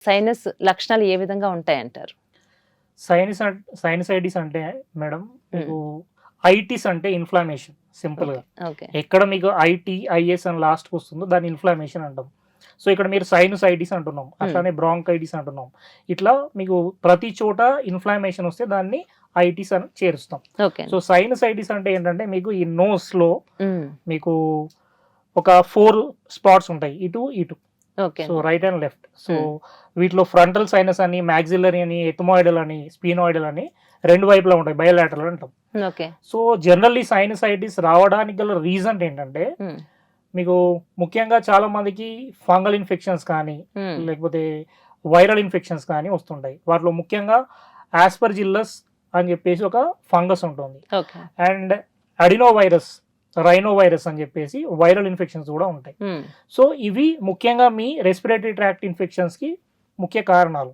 Sinus లక్షణాలు ఏ విధంగా ఉంటాయంటారు? Sinusitis అంటే మేడం మీకు ఐటిస్ అంటే ఇన్ఫ్లమేషన్ సింపుల్ గా. ఓకే. ఎక్కడ మీకు ఐఎస్ అని లాస్ట్ వస్తుందో దాన్ని ఇన్ఫ్లమేషన్ అంటాం. సో ఇక్కడ మీరు సైనసైటిస్ అంటున్నాం, అట్లానే బ్రాంకైటిస్ అంటున్నాం. ఇట్లా మీకు ప్రతి చోట ఇన్ఫ్లమేషన్ వస్తే దాన్ని ఐటిస్ అని చేరుస్తాం. ఓకే. సో సైనసైటిస్ అంటే ఏంటంటే మీకు ఈ నోస్ లో ఉమ్, మీకు ఒక 4 స్పాట్స్ ఉంటాయి, ఇటు ఇటు. Okay. So right and left. So వీటిలో ఫ్రంటల్ సైనస్ అని, మ్యాక్సిలరీ అని, ఎథమోయిడల్ అని, స్పీనాయిడల్ అని 2 వైపులా ఉంటాయి, బయోలాటరల్ అంటాం. ఓకే. సో జనరల్లీ సైనసైటిస్ రావడానికి గల రీజన్ ఏంటంటే ఉమ్, మీకు ముఖ్యంగా చాలా మందికి ఫంగల్ ఇన్ఫెక్షన్స్ కానీ ఉమ్, లేకపోతే వైరల్ ఇన్ఫెక్షన్స్ కానీ వస్తుంటాయి. వాటిలో ముఖ్యంగా ఆస్పర్జిల్లస్ అని చెప్పేసి ఒక ఫంగస్ ఉంటుంది, ఓకే. అండ్ అడినోవైరస్, రైనోవైరస్ అని చెప్పేసి వైరల్ ఇన్ఫెక్షన్స్ కూడా ఉంటాయి. ఉమ్. సో ఇవి ముఖ్యంగా మీ రెస్పిరేటరీ ట్రాక్ట్ ఇన్ఫెక్షన్స్ కి ముఖ్య కారణాలు.